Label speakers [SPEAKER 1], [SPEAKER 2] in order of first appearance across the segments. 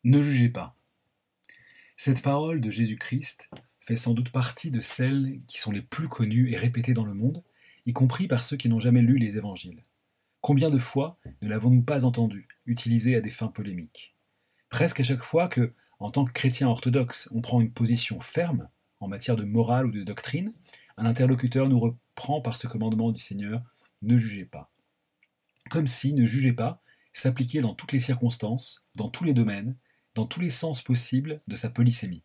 [SPEAKER 1] Ne jugez pas. Cette parole de Jésus-Christ fait sans doute partie de celles qui sont les plus connues et répétées dans le monde, y compris par ceux qui n'ont jamais lu les évangiles. Combien de fois ne l'avons-nous pas entendue, utilisée à des fins polémiques? Presque à chaque fois que, en tant que chrétien orthodoxe, on prend une position ferme en matière de morale ou de doctrine, un interlocuteur nous reprend par ce commandement du Seigneur: ne jugez pas. Comme si ne jugez pas s'appliquait dans toutes les circonstances, dans tous les domaines, dans tous les sens possibles de sa polysémie.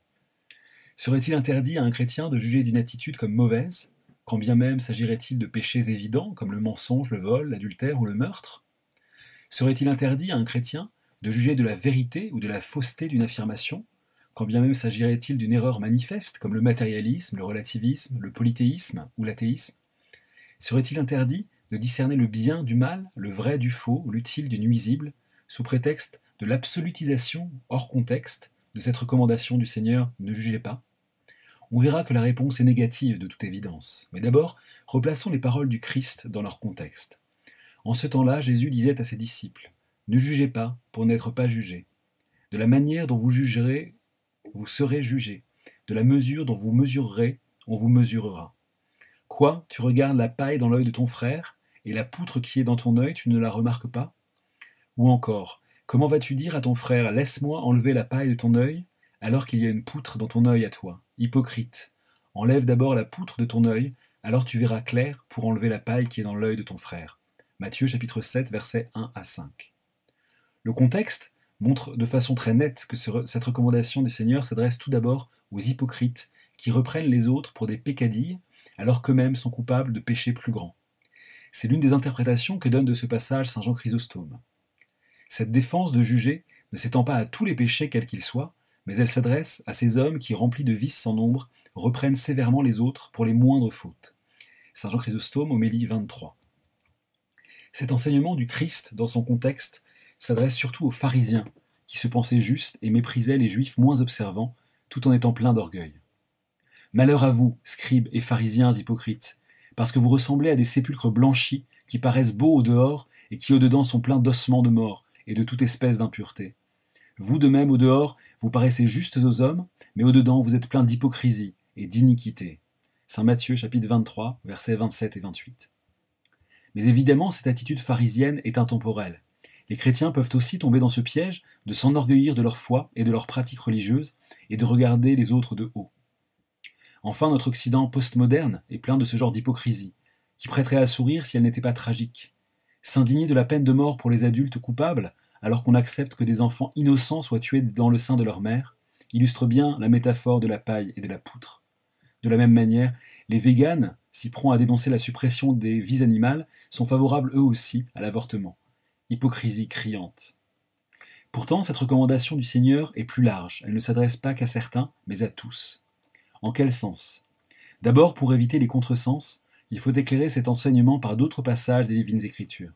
[SPEAKER 1] Serait-il interdit à un chrétien de juger d'une attitude comme mauvaise, quand bien même s'agirait-il de péchés évidents comme le mensonge, le vol, l'adultère ou le meurtre? Serait-il interdit à un chrétien de juger de la vérité ou de la fausseté d'une affirmation, quand bien même s'agirait-il d'une erreur manifeste comme le matérialisme, le relativisme, le polythéisme ou l'athéisme? Serait-il interdit de discerner le bien du mal, le vrai du faux, l'utile du nuisible, sous prétexte de l'absolutisation, hors contexte, de cette recommandation du Seigneur « ne jugez pas »? On verra que la réponse est négative de toute évidence. Mais d'abord, replaçons les paroles du Christ dans leur contexte. En ce temps-là, Jésus disait à ses disciples: « Ne jugez pas pour n'être pas jugés. De la manière dont vous jugerez, vous serez jugés. De la mesure dont vous mesurerez, on vous mesurera. Quoi, tu regardes la paille dans l'œil de ton frère, et la poutre qui est dans ton œil, tu ne la remarques pas? Ou encore, comment vas-tu dire à ton frère: laisse-moi enlever la paille de ton œil, alors qu'il y a une poutre dans ton œil à toi? Hypocrite, enlève d'abord la poutre de ton œil, alors tu verras clair pour enlever la paille qui est dans l'œil de ton frère. Matthieu chapitre 7, versets 1 à 5. Le contexte montre de façon très nette que cette recommandation du Seigneur s'adresse tout d'abord aux hypocrites qui reprennent les autres pour des peccadilles, alors qu'eux-mêmes sont coupables de péchés plus grands. C'est l'une des interprétations que donne de ce passage saint Jean Chrysostome. Cette défense de juger ne s'étend pas à tous les péchés quels qu'ils soient, mais elle s'adresse à ces hommes qui, remplis de vices sans nombre, reprennent sévèrement les autres pour les moindres fautes. Saint Jean Chrysostome, Homélie 23. Cet enseignement du Christ, dans son contexte, s'adresse surtout aux pharisiens, qui se pensaient justes et méprisaient les juifs moins observants, tout en étant pleins d'orgueil. Malheur à vous, scribes et pharisiens hypocrites, parce que vous ressemblez à des sépulcres blanchis qui paraissent beaux au dehors et qui au dedans sont pleins d'ossements de mort et de toute espèce d'impureté. Vous de même au dehors, vous paraissez justes aux hommes, mais au dedans vous êtes pleins d'hypocrisie et d'iniquité. Saint Matthieu chapitre 23, versets 27 et 28. Mais évidemment, cette attitude pharisienne est intemporelle. Les chrétiens peuvent aussi tomber dans ce piège de s'enorgueillir de leur foi et de leurs pratiques religieuses et de regarder les autres de haut. Enfin, notre Occident postmoderne est plein de ce genre d'hypocrisie, qui prêterait à sourire si elle n'était pas tragique. S'indigner de la peine de mort pour les adultes coupables, alors qu'on accepte que des enfants innocents soient tués dans le sein de leur mère, illustre bien la métaphore de la paille et de la poutre. De la même manière, les véganes, si prompts à dénoncer la suppression des vies animales, sont favorables eux aussi à l'avortement. Hypocrisie criante. Pourtant, cette recommandation du Seigneur est plus large, elle ne s'adresse pas qu'à certains, mais à tous. En quel sens? D'abord, pour éviter les contresens, il faut éclairer cet enseignement par d'autres passages des Divines Écritures.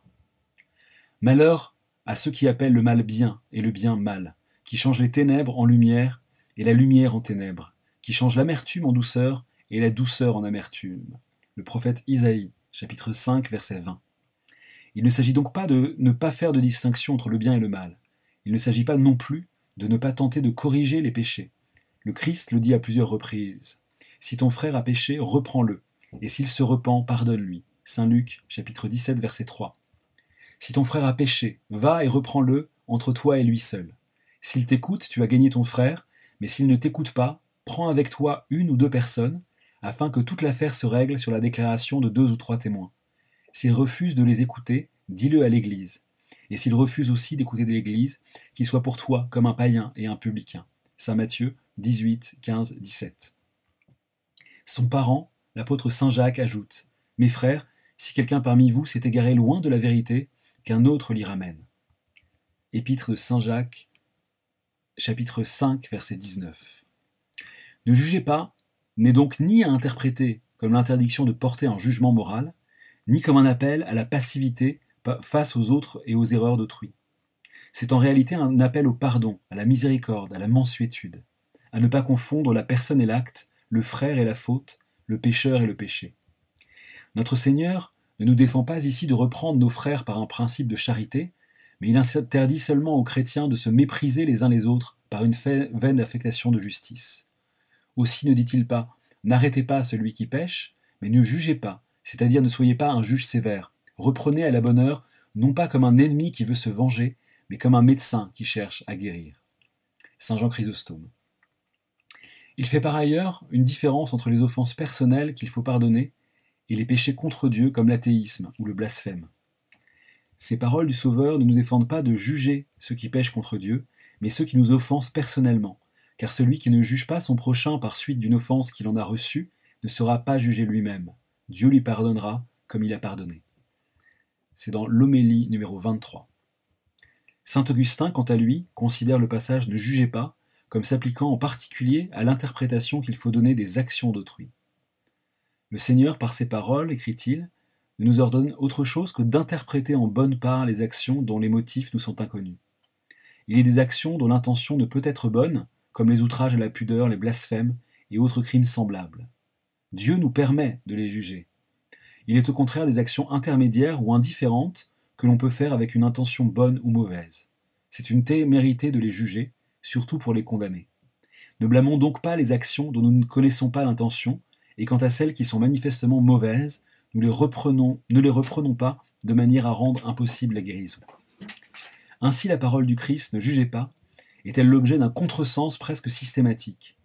[SPEAKER 1] Malheur à ceux qui appellent le mal bien et le bien mal, qui changent les ténèbres en lumière et la lumière en ténèbres, qui changent l'amertume en douceur et la douceur en amertume. Le prophète Isaïe, chapitre 5, verset 20. Il ne s'agit donc pas de ne pas faire de distinction entre le bien et le mal. Il ne s'agit pas non plus de ne pas tenter de corriger les péchés. Le Christ le dit à plusieurs reprises. Si ton frère a péché, reprends-le, et s'il se repent, pardonne-lui. Saint Luc, chapitre 17, verset 3. Si ton frère a péché, va et reprends-le entre toi et lui seul. S'il t'écoute, tu as gagné ton frère, mais s'il ne t'écoute pas, prends avec toi une ou deux personnes, afin que toute l'affaire se règle sur la déclaration de 2 ou 3 témoins. S'il refuse de les écouter, dis-le à l'Église. Et s'il refuse aussi d'écouter de l'Église, qu'il soit pour toi comme un païen et un publicain. Saint Matthieu 18, 15, 17. Son parent, l'apôtre Saint Jacques, ajoute: « Mes frères, si quelqu'un parmi vous s'est égaré loin de la vérité, qu'un autre l'y ramène. » Épître de Saint Jacques, chapitre 5, verset 19. Ne jugez pas n'est donc ni à interpréter comme l'interdiction de porter un jugement moral, ni comme un appel à la passivité face aux autres et aux erreurs d'autrui. C'est en réalité un appel au pardon, à la miséricorde, à la mansuétude, à ne pas confondre la personne et l'acte, le frère et la faute, le pécheur et le péché. Notre Seigneur ne nous défend pas ici de reprendre nos frères par un principe de charité, mais il interdit seulement aux chrétiens de se mépriser les uns les autres par une vaine affectation de justice. Aussi ne dit-il pas « N'arrêtez pas celui qui pêche, mais ne jugez pas, c'est-à-dire ne soyez pas un juge sévère. Reprenez à la bonne heure, non pas comme un ennemi qui veut se venger, mais comme un médecin qui cherche à guérir. » Saint Jean Chrysostome. Il fait par ailleurs une différence entre les offenses personnelles qu'il faut pardonner et les péchés contre Dieu comme l'athéisme ou le blasphème. Ces paroles du Sauveur ne nous défendent pas de juger ceux qui pêchent contre Dieu, mais ceux qui nous offensent personnellement, car celui qui ne juge pas son prochain par suite d'une offense qu'il en a reçue ne sera pas jugé lui-même. Dieu lui pardonnera comme il a pardonné. C'est dans l'homélie numéro 23. Saint Augustin, quant à lui, considère le passage « Ne jugez pas » comme s'appliquant en particulier à l'interprétation qu'il faut donner des actions d'autrui. Le Seigneur, par ses paroles, écrit-il, ne nous ordonne autre chose que d'interpréter en bonne part les actions dont les motifs nous sont inconnus. Il y a des actions dont l'intention ne peut être bonne, comme les outrages à la pudeur, les blasphèmes et autres crimes semblables. Dieu nous permet de les juger. Il est au contraire des actions intermédiaires ou indifférentes que l'on peut faire avec une intention bonne ou mauvaise. C'est une témérité de les juger, surtout pour les condamner. Ne blâmons donc pas les actions dont nous ne connaissons pas l'intention, et quant à celles qui sont manifestement mauvaises, ne les reprenons pas de manière à rendre impossible la guérison. Ainsi la parole du Christ, ne jugez pas, est-elle l'objet d'un contresens presque systématique.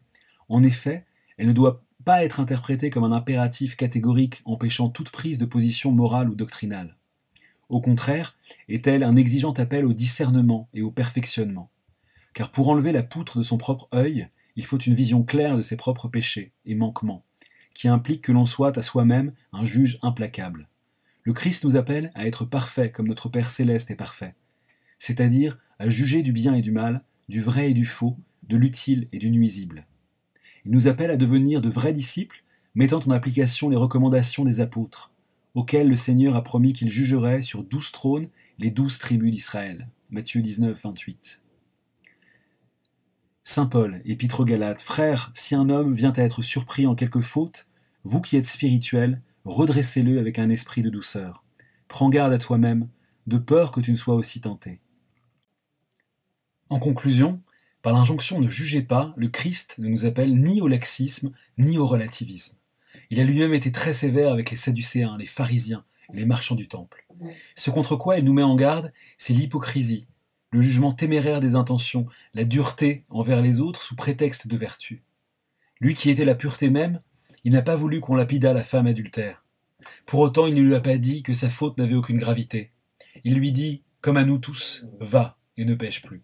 [SPEAKER 1] En effet, elle ne doit pas être interprétée comme un impératif catégorique empêchant toute prise de position morale ou doctrinale. Au contraire, est-elle un exigeant appel au discernement et au perfectionnement. Car pour enlever la poutre de son propre œil, il faut une vision claire de ses propres péchés et manquements, qui implique que l'on soit à soi-même un juge implacable. Le Christ nous appelle à être parfait comme notre Père céleste est parfait, c'est-à-dire à juger du bien et du mal, du vrai et du faux, de l'utile et du nuisible. Il nous appelle à devenir de vrais disciples, mettant en application les recommandations des apôtres, auxquels le Seigneur a promis qu'il jugerait sur 12 trônes les 12 tribus d'Israël. Matthieu 19, 28. Saint Paul, épître aux Galates, frères, si un homme vient à être surpris en quelque faute, vous qui êtes spirituels, redressez-le avec un esprit de douceur. Prends garde à toi-même, de peur que tu ne sois aussi tenté. En conclusion, par l'injonction ne jugez pas, le Christ ne nous appelle ni au laxisme, ni au relativisme. Il a lui-même été très sévère avec les Sadducéens, les pharisiens et les marchands du temple. Ce contre quoi il nous met en garde, c'est l'hypocrisie, le jugement téméraire des intentions, la dureté envers les autres sous prétexte de vertu. Lui qui était la pureté même, il n'a pas voulu qu'on lapidât la femme adultère. Pour autant, il ne lui a pas dit que sa faute n'avait aucune gravité. Il lui dit, comme à nous tous, va et ne pêche plus.